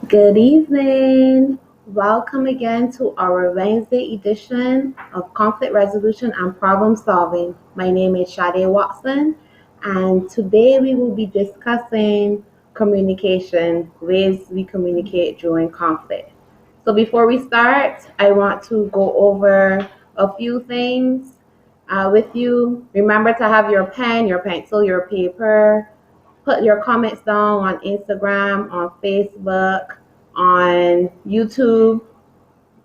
Good evening. Welcome again to our Wednesday edition of Conflict Resolution and Problem Solving. My name is Sade Watson, and today we will be discussing communication, ways we communicate during conflict. So before we start, I want to go over a few things with you. Remember to have your pen, your pencil, your paper. Put your comments down on Instagram, on Facebook, on YouTube.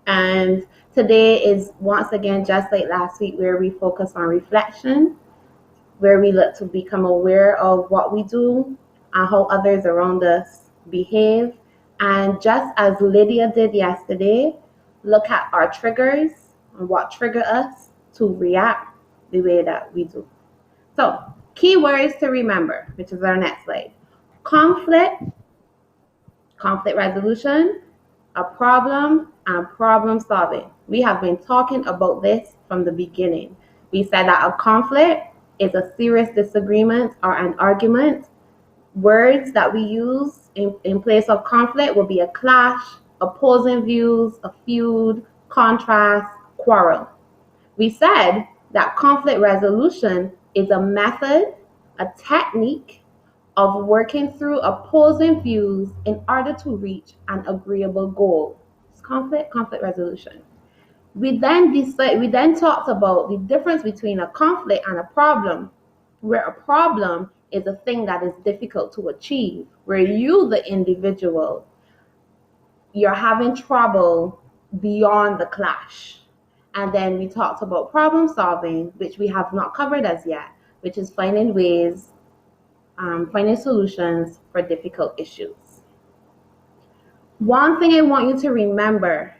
And today is once again, just like last week, where we focus on reflection, where we look to become aware of what we do and how others around us behave. And just as Lydia did yesterday, look at our triggers and what trigger us to react the way that we do. So, keywords to remember, which is our next slide. Conflict, conflict resolution, a problem, and problem solving. We have been talking about this from the beginning. We said that a conflict is a serious disagreement or an argument. Words that we use in place of conflict will be a clash, opposing views, a feud, contrast, quarrel. We said that conflict resolution is a method, a technique of working through opposing views in order to reach an agreeable goal. It's conflict resolution. We then talked about the difference between a conflict and a problem, where a problem is a thing that is difficult to achieve, where you, the individual, you're having trouble beyond the clash. And then we talked about problem solving, which we have not covered as yet, which is finding ways, finding solutions for difficult issues. One thing I want you to remember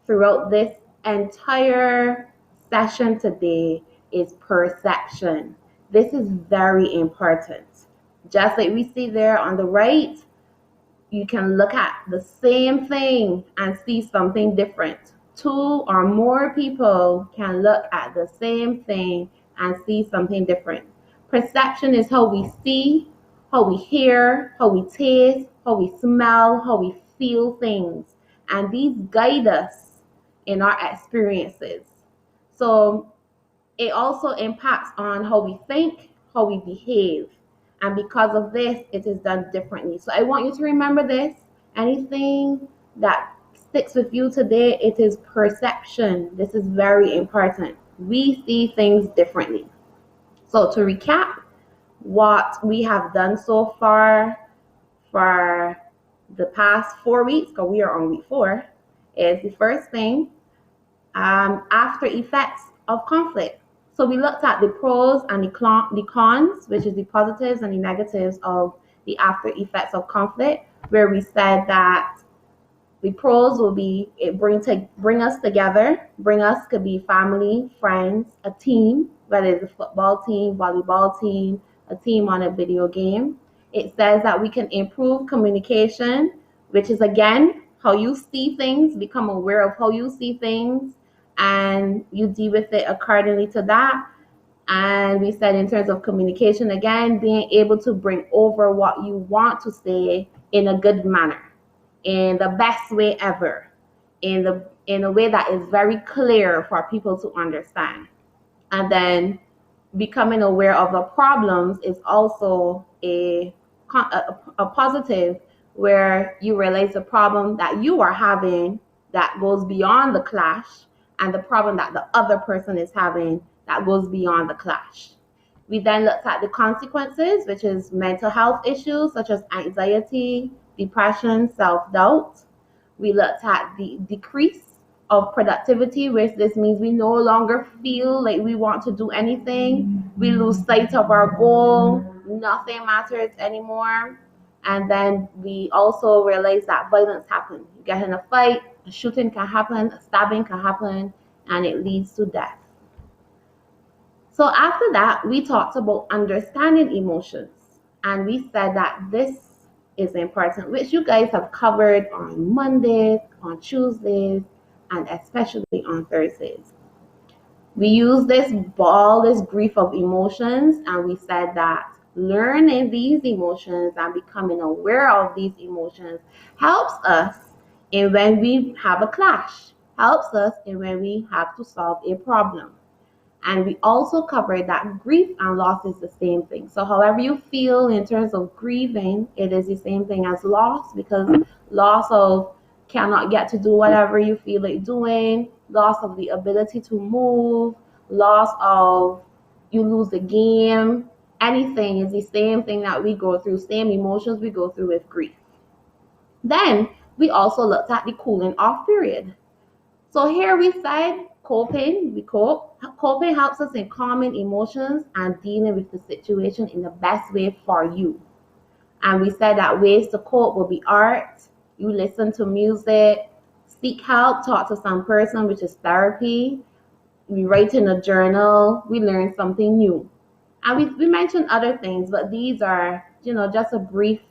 throughout this entire session today is perception. This is very important. Just like we see there on the right, you can look at the same thing and see something different. Two or more people can look at the same thing and see something different. Perception is how we see, how we hear, how we taste, how we smell, how we feel things. And these guide us in our experiences. So it also impacts on how we think, how we behave. And because of this, it is done differently. So I want you to remember this. Anything that sticks with you today, it is perception. This is very important. We see things differently. So to recap what we have done so far for the past 4 weeks, because we are on week 4, is the first thing, after effects of conflict. So we looked at the pros and the cons, which is the positives and the negatives of the after effects of conflict, where we said that the pros will be it bring us together. Bring us could be family, friends, a team, whether it's a football team, volleyball team, a team on a video game. It says that we can improve communication, which is again how you see things, become aware of how you see things, and you deal with it accordingly to that. And we said in terms of communication, again, being able to bring over what you want to say in a good manner, in the best way ever, in a way that is very clear for people to understand. And then becoming aware of the problems is also a positive, where you realize the problem that you are having that goes beyond the clash, and the problem that the other person is having that goes beyond the clash. We then looked at the consequences, which is mental health issues such as anxiety, depression, self-doubt. We looked at the decrease of productivity, which this means we no longer feel like we want to do anything. We lose sight of our goal. Nothing matters anymore. And then we also realize that violence happens. You get in a fight, a shooting can happen, a stabbing can happen, and it leads to death. So after that, we talked about understanding emotions. And we said that this is important, which you guys have covered on Mondays, on Tuesdays, and especially on Thursdays. We use this grief of emotions, and we said that learning these emotions and becoming aware of these emotions helps us in when we have a clash, helps us in when we have to solve a problem. And we also covered that grief and loss is the same thing. So however you feel in terms of grieving, it is the same thing as loss, because loss of cannot get to do whatever you feel like doing, loss of the ability to move, loss of you lose the game, anything is the same thing that we go through, same emotions we go through with grief. Then we also looked at the cooling off period. So here we said coping, we cope. Coping helps us in calming emotions and dealing with the situation in the best way for you. And we said that ways to cope will be art, you listen to music, seek help, talk to some person, which is therapy. We write in a journal, we learn something new. And we mentioned other things, but these are, just a brief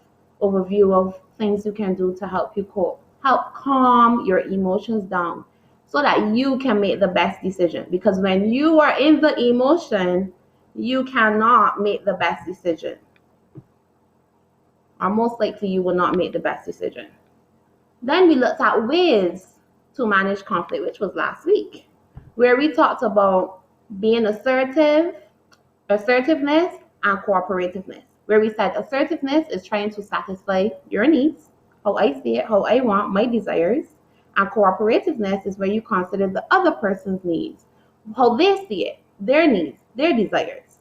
overview of things you can do to help you cope. Help calm your emotions down so that you can make the best decision. Because when you are in the emotion, you cannot make the best decision. Or most likely you will not make the best decision. Then we looked at ways to manage conflict, which was last week, where we talked about being assertiveness, and cooperativeness. Where we said assertiveness is trying to satisfy your needs, how I see it, how I want, my desires. And cooperativeness is where you consider the other person's needs, how they see it, their needs, their desires.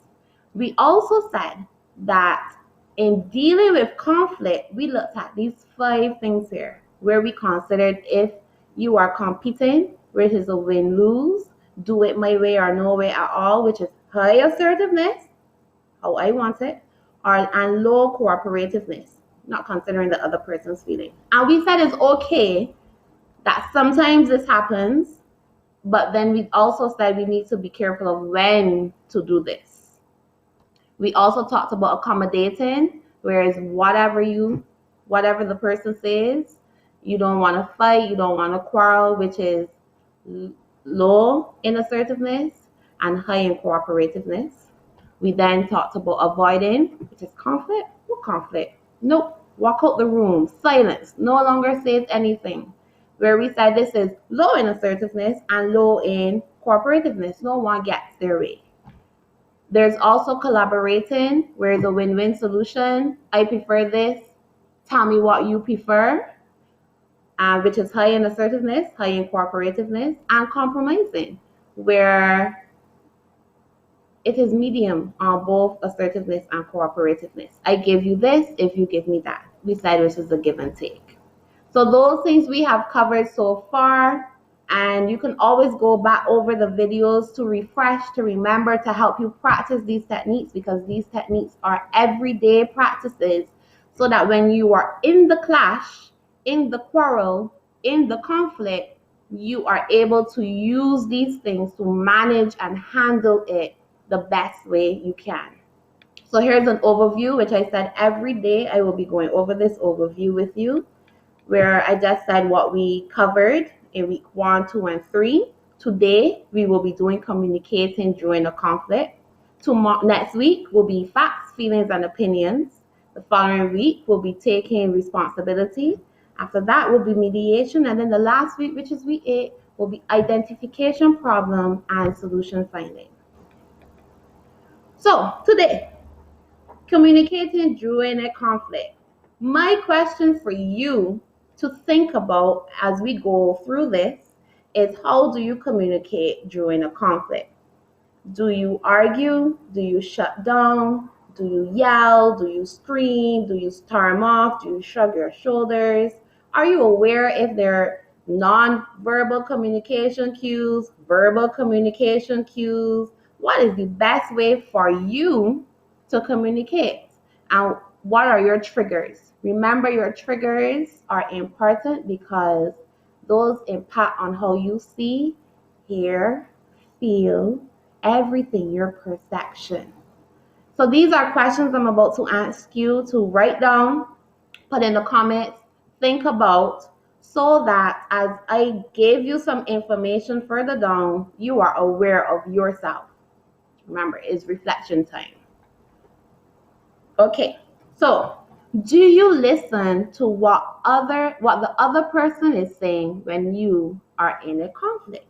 We also said that in dealing with conflict, we looked at these 5 things here, where we considered if you are competing, which is a win-lose, do it my way or no way at all, which is high assertiveness, how I want it, and low cooperativeness, not considering the other person's feeling. And we said it's okay that sometimes this happens, but then we also said we need to be careful of when to do this. We also talked about accommodating, whereas whatever the person says, you don't want to fight, you don't want to quarrel, which is low in assertiveness and high in cooperativeness. We then talked about avoiding, which is conflict. What conflict? Nope. Walk out the room. Silence. No longer says anything. Where we said this is low in assertiveness and low in cooperativeness. No one gets their way. There's also collaborating, where the win-win solution. I prefer this. Tell me what you prefer. Which is high in assertiveness, high in cooperativeness, and compromising, where it is medium on both assertiveness and cooperativeness. I give you this if you give me that. We said this is a give and take. So those things we have covered so far, and you can always go back over the videos to refresh, to remember, to help you practice these techniques, because these techniques are everyday practices, so that when you are in the clash, in the quarrel, in the conflict, you are able to use these things to manage and handle it the best way you can. So here's an overview, which I said every day I will be going over this overview with you, where I just said what we covered in week 1, 2, and 3. Today, we will be doing communicating during a conflict. Next week will be facts, feelings, and opinions. The following week will be taking responsibility. After that will be mediation. And then the last week, which is week 8, will be identification, problem, and solution finding. So today, communicating during a conflict. My question for you to think about as we go through this is, how do you communicate during a conflict? Do you argue? Do you shut down? Do you yell? Do you scream? Do you storm off? Do you shrug your shoulders? Are you aware if there are non-verbal communication cues, verbal communication cues? What is the best way for you to communicate? And what are your triggers? Remember, your triggers are important because those impact on how you see, hear, feel, everything, your perception. So these are questions I'm about to ask you to write down, put in the comments, think about, so that as I gave you some information further down, you are aware of yourself. Remember, it's reflection time. Okay, so do you listen to what the other person is saying when you are in a conflict,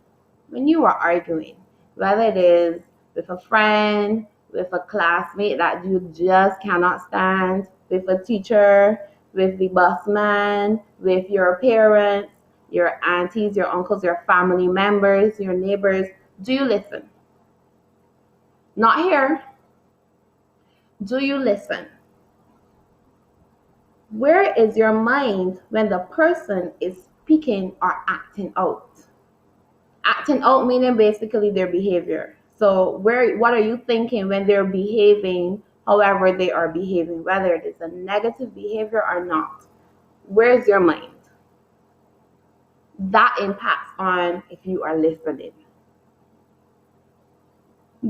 when you are arguing, whether it is with a friend, with a classmate that you just cannot stand, with a teacher, with the boss man, with your parents, your aunties, your uncles, your family members, your neighbors? Do you listen? Not here. Do you listen? Where is your mind when the person is speaking or acting out? Acting out meaning basically their behavior. So what are you thinking when they're behaving however they are behaving, whether it is a negative behavior or not? Where's your mind? That impacts on if you are listening.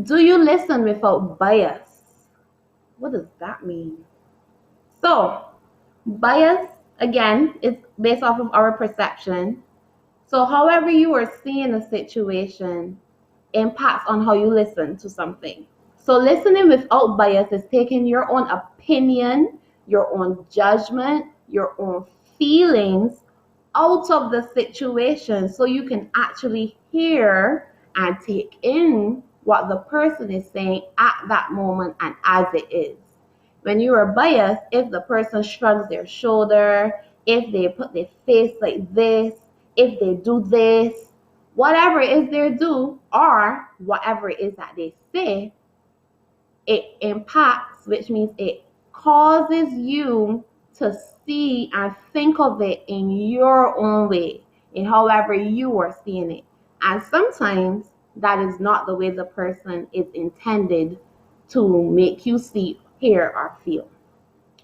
Do you listen without bias? What does that mean? So, bias, again, is based off of our perception. So, however you are seeing a situation impacts on how you listen to something. So, listening without bias is taking your own opinion, your own judgment, your own feelings out of the situation so you can actually hear and take in what the person is saying at that moment and as it is. When you are biased, if the person shrugs their shoulder, if they put their face like this, if they do this, whatever it is they do, or whatever it is that they say, it impacts, which means it causes you to see and think of it in your own way, in however you are seeing it. And sometimes that is not the way the person is intended to make you see, hear, or feel.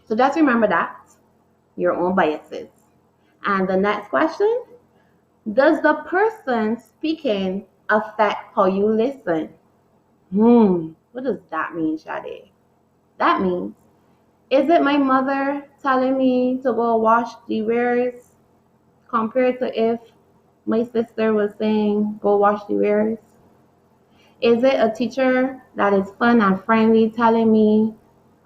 So just remember that, your own biases. And the next question, does the person speaking affect how you listen? What does that mean, Sade? That means, is it my mother telling me to go wash the wares compared to if my sister was saying go wash the wares? Is it a teacher that is fun and friendly telling me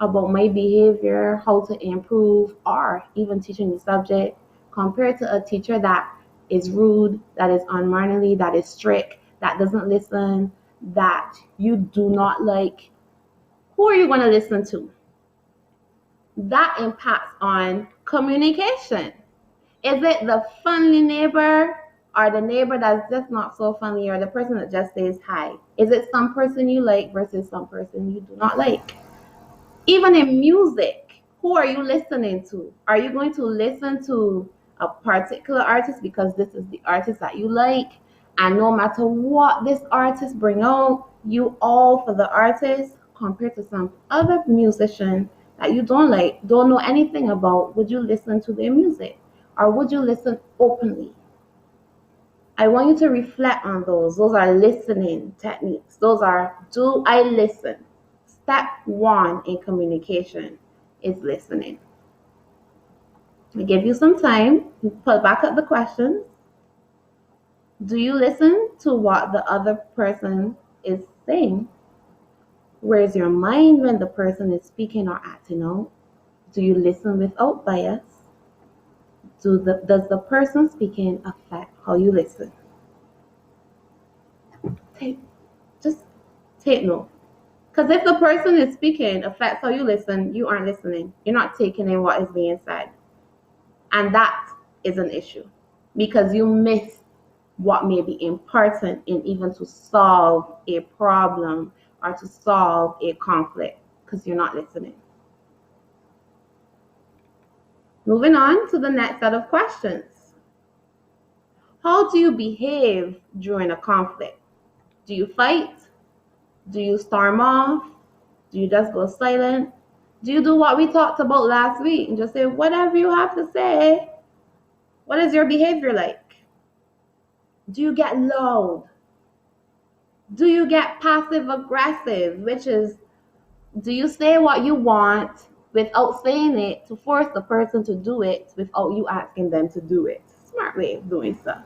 about my behavior, how to improve, or even teaching the subject compared to a teacher that is rude, that is unmannerly, that is strict, that doesn't listen, that you do not like? Who are you going to listen to? That impacts on communication. Is it the friendly neighbor or the neighbor that's just not so friendly or the person that just says hi? Is it some person you like versus some person you do not like? Even in music, who are you listening to? Are you going to listen to a particular artist because this is the artist that you like? And no matter what this artist bring out, you all for the artist compared to some other musician that you don't like, don't know anything about. Would you listen to their music? Or would you listen openly? I want you to reflect on those. Those are listening techniques. Those are, do I listen? Step one in communication is listening. I give you some time to put back up the questions. Do you listen to what the other person is saying? Where's your mind when the person is speaking or acting out? Do you listen without bias? Does the person speaking affect how you listen? Just take note. Because if the person is speaking affects how you listen, you aren't listening. You're not taking in what is being said. And that is an issue because you miss what may be important in even to solve a problem or to solve a conflict because you're not listening. Moving on to the next set of questions. How do you behave during a conflict? Do you fight? Do you storm off? Do you just go silent? Do you do what we talked about last week and just say whatever you have to say? What is your behavior like? Do you get loud? Do you get passive aggressive, which is, do you say what you want without saying it to force the person to do it without you asking them to do it? Smart way of doing stuff.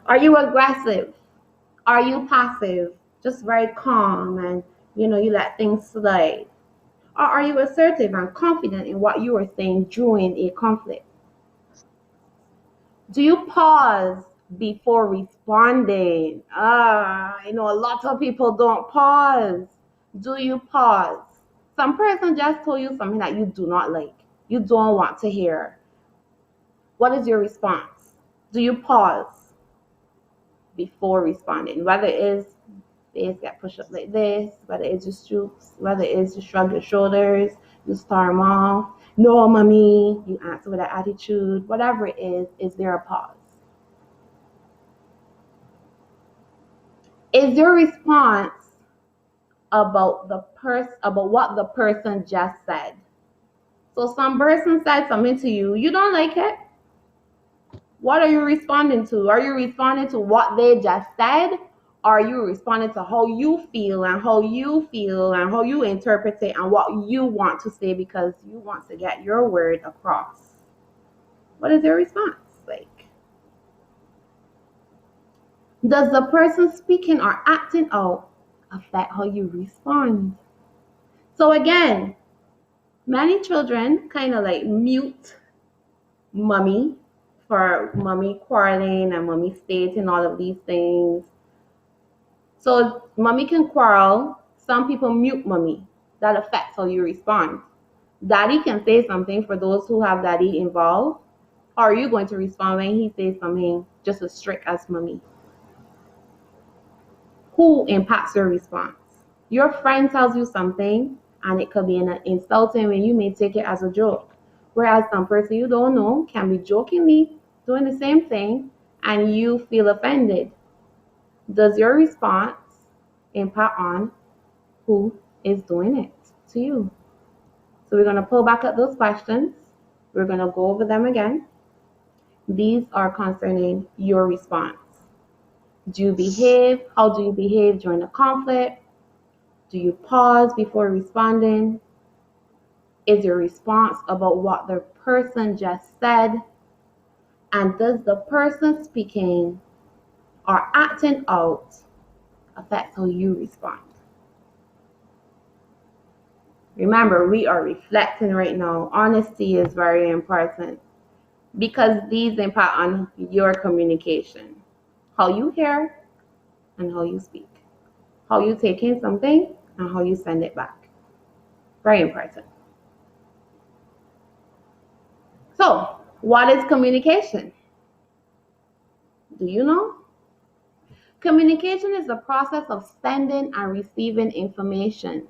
Are you aggressive? Are you passive? Just very calm and you let things slide. Or are you assertive and confident in what you are saying during a conflict? Do you pause before responding? I know a lot of people don't pause. Do you pause? Some person just told you something that you do not like, you don't want to hear. What is your response? Do you pause before responding? Whether it is face get pushed up like this, whether it's just stoops, whether it's just shrug your shoulders, you storm off, no mommy, you answer with an attitude, whatever it is there a pause? Is your response about what the person just said? So some person said something to you, you don't like it. What are you responding to? Are you responding to what they just said? Are you responding to how you feel and how you feel and how you interpret it and what you want to say because you want to get your word across? What is your response like? Does the person speaking or acting out affect how you respond? So again, many children kind of like mute mommy for mommy quarreling and mommy stating all of these things. So mommy can quarrel. Some people mute mommy. That affects how you respond. Daddy can say something for those who have daddy involved. How are you going to respond when he says something just as strict as mommy? Who impacts your response? Your friend tells you something and it could be an insulting when you may take it as a joke. Whereas some person you don't know can be jokingly doing the same thing and you feel offended. Does your response impact on who is doing it to you? So we're going to pull back up those questions. We're going to go over them again. These are concerning your response. Do you behave? How do you behave during a conflict? Do you pause before responding? Is your response about what the person just said? And does the person speaking or acting out affect how you respond? Remember, we are reflecting right now. Honesty is very important because these impact on your communication, how you hear and how you speak, how you take in something and how you send it back. Very important. So, what is communication? Do you know? Communication is the process of sending and receiving information.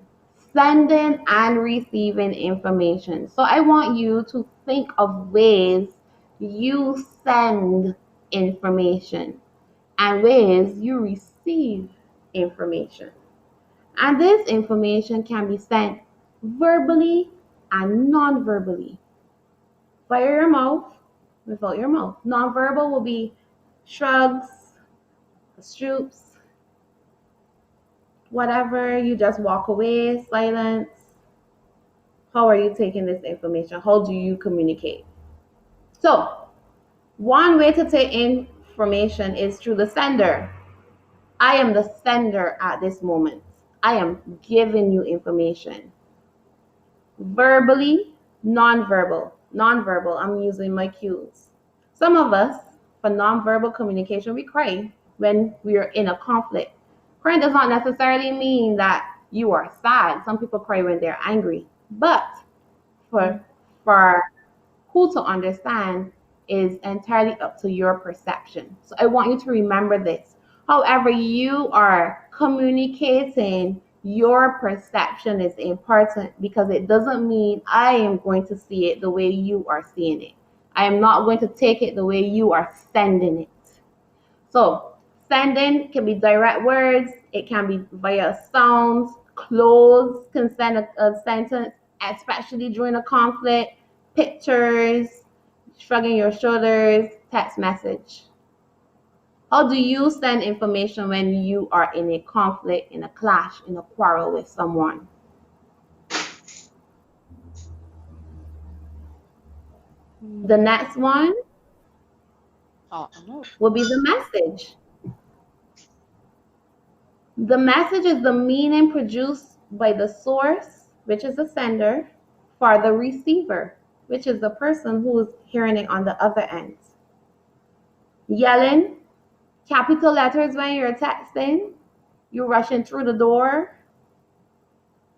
Sending and receiving information. So I want you to think of ways you send information and ways you receive information. And this information can be sent verbally and non-verbally. Via your mouth, without your mouth. Non-verbal will be shrugs, stoops, whatever, you just walk away, silence. How are you taking this information? How do you communicate? So, one way to take information is through the sender. I am the sender at this moment. I am giving you information. Verbally, non-verbal. Non-verbal, I'm using my cues. Some of us, for non-verbal communication, we cry when we are in a conflict. Crying does not necessarily mean that you are sad. Some people cry when they're angry. But for for who to understand is entirely up to your perception. So I want you to remember this. However, you are communicating, your perception is important because it doesn't mean I am going to see it the way you are seeing it. I am not going to take it the way you are sending it. So sending can be direct words, it can be via sounds, clothes can send a sentence, especially during a conflict, pictures, shrugging your shoulders, text message. How do you send information when you are in a conflict, in a clash, in a quarrel with someone? The next one will be the message. The message is the meaning produced by the source which is the sender, for the receiver, which is the person who's hearing it on the other end. Yelling, capital letters when you're texting, you're rushing through the door,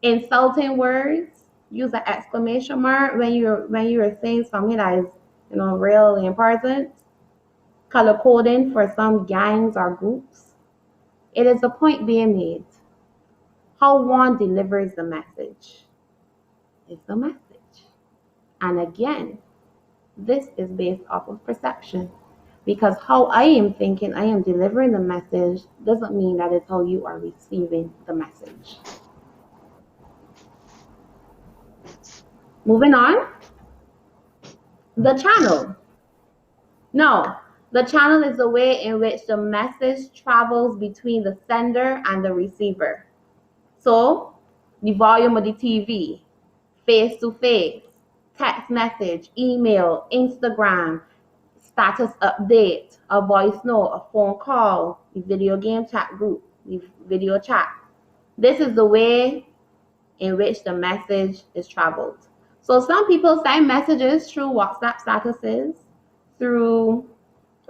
insulting words, use an exclamation mark when you're saying something that is really important, color coding for some gangs or groups. It is a point being made. How one delivers the message is the message. And again, this is based off of perception. Because how I am thinking, I am delivering the message doesn't mean that it's how you are receiving the message. Moving on. The channel. No, the channel is the way in which the message travels between the sender and the receiver. So, the volume of the TV, face to face, text message, email, Instagram, status update, a voice note, a phone call, the video game chat group, the video chat. This is the way in which the message is traveled. So some people send messages through WhatsApp statuses, through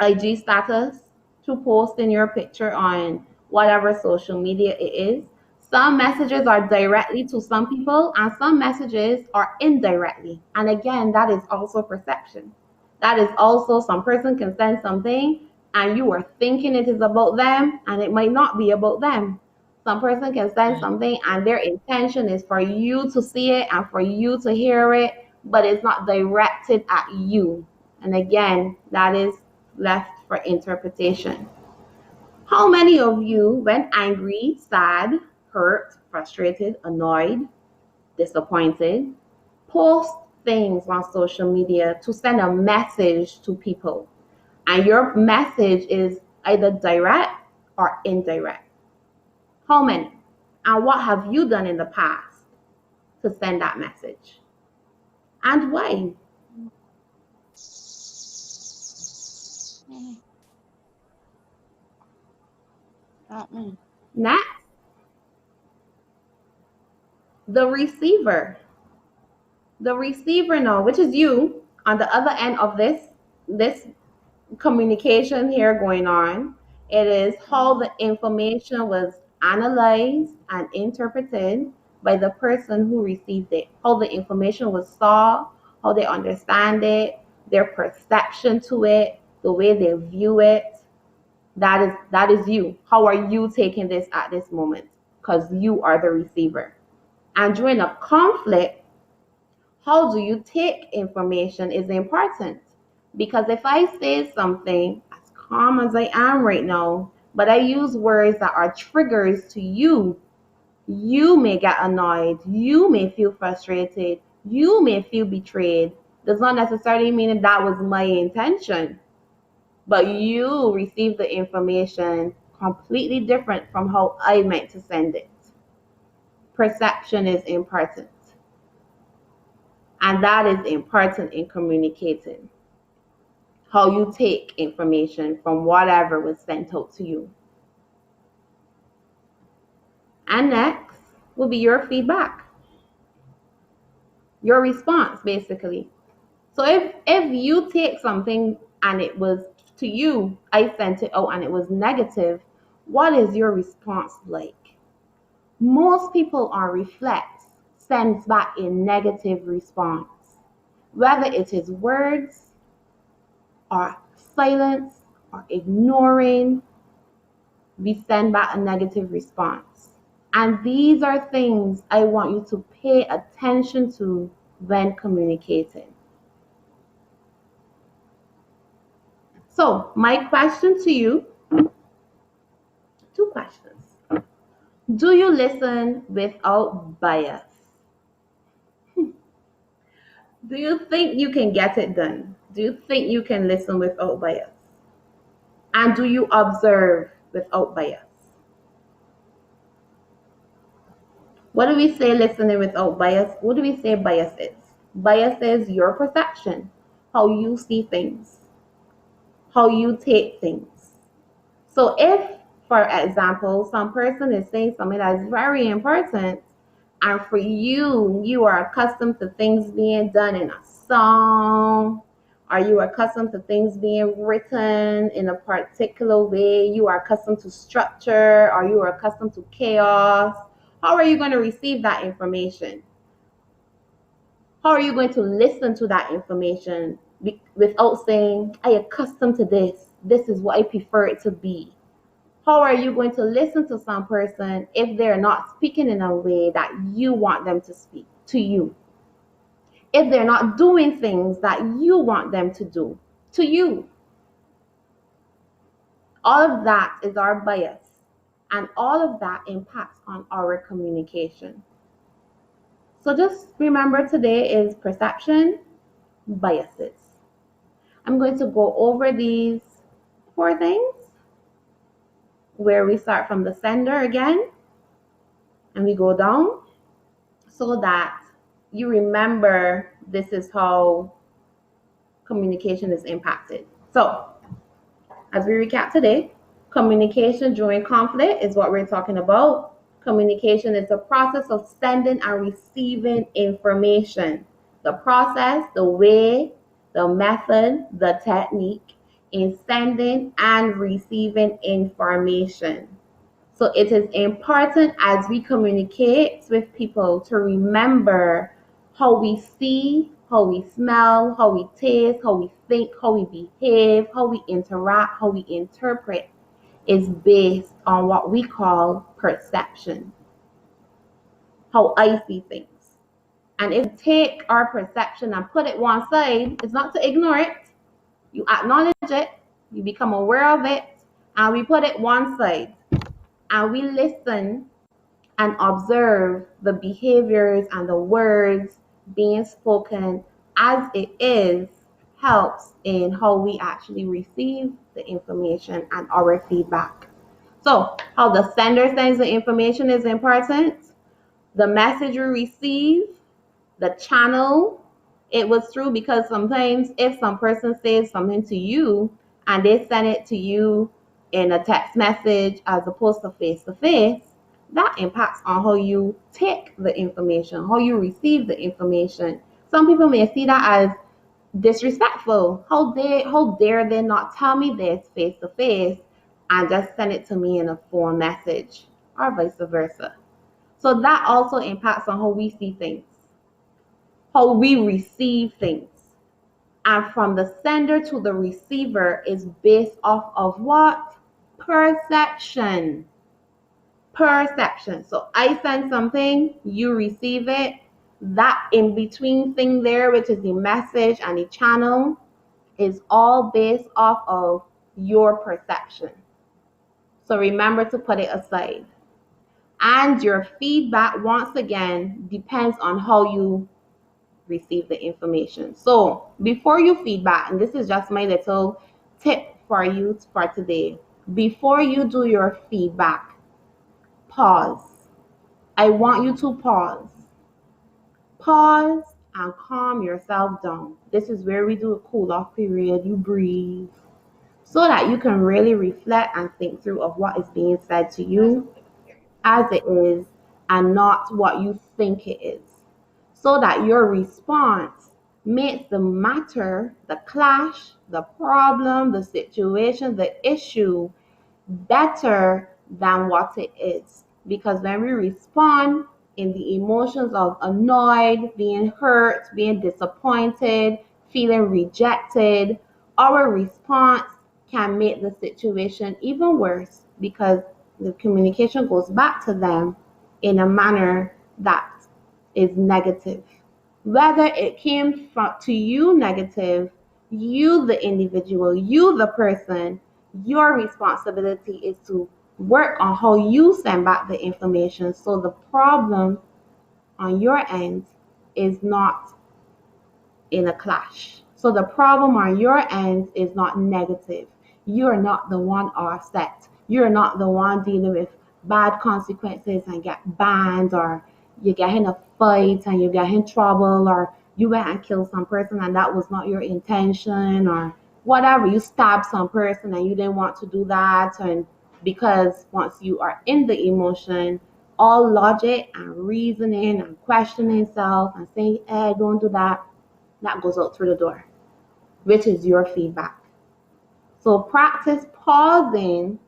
IG status, to posting your picture on whatever social media it is. Some messages are directly to some people and some messages are indirectly. And again, that is also perception. That is also some person can send something and you are thinking it is about them and it might not be about them. Some person can send something and their intention is for you to see it and for you to hear it, but it's not directed at you. And again, that is left for interpretation. How many of you, when angry, sad, hurt, frustrated, annoyed, disappointed, post things on social media to send a message to people? And your message is either direct or indirect. How many? And what have you done in the past to send that message? And why? Next, the receiver. The receiver now, which is you on the other end of this communication here going on. It is how the information was analyzed and interpreted by the person who received it, how the information was saw, how they understand it, their perception to it, the way they view it. That is you. How are you taking this at this moment? Because you are the receiver. And during a conflict, how do you take information is important. Because if I say something as calm as I am right now, but I use words that are triggers to you, you may get annoyed, you may feel frustrated, you may feel betrayed. Does not necessarily mean that was my intention, but you receive the information completely different from how I meant to send it. Perception is important. And that is important in communicating. How you take information from whatever was sent out to you. And next will be your feedback. Your response, basically. So if you take something and it was to you, I sent it out and it was negative, what is your response like? Most people on reflect sends back a negative response, whether it is words or silence or ignoring, we send back a negative response. And these are things I want you to pay attention to when communicating. So, my question to you, two questions. Do you listen without bias? Do you think you can get it done? Do you think you can listen without bias? And do you observe without bias? What do we say listening without bias? What do we say bias is? Bias is your perception, how you see things, how you take things. So if, for example, some person is saying something that is very important And for you, you are accustomed to things being done in a song. Are you accustomed to things being written in a particular way? You are accustomed to structure. Are you accustomed to chaos? How are you going to receive that information? How are you going to listen to that information without saying, I accustomed to this. This is what I prefer it to be. How are you going to listen to some person if they're not speaking in a way that you want them to speak to you? If they're not doing things that you want them to do to you? All of that is our bias, and all of that impacts on our communication. So just remember, today is perception, biases. I'm going to go over these 4 things where we start from the sender again and we go down, so that you remember this is how communication is impacted. So, as we recap today, communication during conflict is what we're talking about. Communication is the process of sending and receiving information. The process, the way, the method, the technique in sending and receiving information. So it is important as we communicate with people to remember how we see, how we smell, how we taste, how we think, how we behave, how we interact, how we interpret is based on what we call perception. How I see things. And if you take our perception and put it one side, it's not to ignore it. You acknowledge it, you become aware of it, and we put it one side. And we listen and observe the behaviors and the words being spoken as it is, helps in how we actually receive the information and our feedback. So, how the sender sends the information is important. The message we receive, the channel it was through, because sometimes if some person says something to you and they send it to you in a text message as opposed to face, that impacts on how you take the information, how you receive the information. Some people may see that as disrespectful. How dare they not tell me this face to face and just send it to me in a phone message, or vice versa. So that also impacts on how we see things, how we receive things. And from the sender to the receiver is based off of what? Perception. Perception. So I send something, you receive it. That in between thing there, which is the message and the channel, is all based off of your perception. So remember to put it aside. And your feedback, once again, depends on how you receive the information. So before you feedback, and this is just my little tip for you for today, before you do your feedback, pause. I want you to pause. Pause and calm yourself down. This is where we do a cool off period. You breathe so that you can really reflect and think through of what is being said to you as it is and not what you think it is, so that your response makes the matter, the clash, the problem, the situation, the issue better than what it is. Because when we respond in the emotions of annoyed, being hurt, being disappointed, feeling rejected, our response can make the situation even worse, because the communication goes back to them in a manner that is negative. Whether it came to you negative, you the individual, you the person, your responsibility is to work on how you send back the information, so the problem on your end is not in a clash. So the problem on your end is not negative. You're not the one offset. You're not the one dealing with bad consequences and get banned, or you get in a fight and you get in trouble, or you went and killed some person and that was not your intention, or whatever. You stabbed some person and you didn't want to do that. And because once you are in the emotion, all logic and reasoning and questioning self and saying, don't do that, that goes out through the door, which is your feedback. So practice pausing,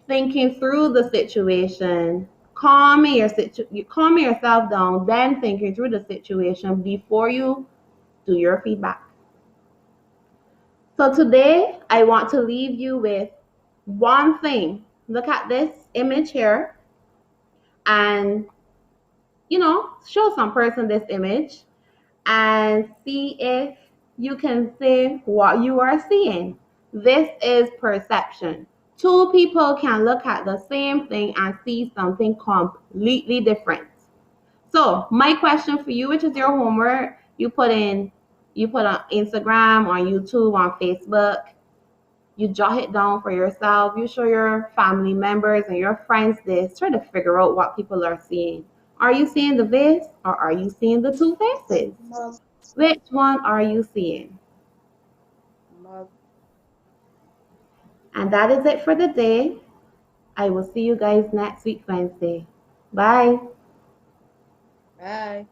thinking through the situation, calming yourself down, then thinking through the situation before you do your feedback. So today, I want to leave you with one thing. Look at this image here and, show some person this image and see if you can say what you are seeing. This is perception. Two people can look at the same thing and see something completely different. So my question for you, which is your homework, you put on Instagram, on YouTube, on Facebook, you jot it down for yourself, you show your family members and your friends this, try to figure out what people are seeing. Are you seeing the vase or are you seeing the two faces? Which one are you seeing? And that is it for the day. I will see you guys next week, Wednesday. Bye. Bye.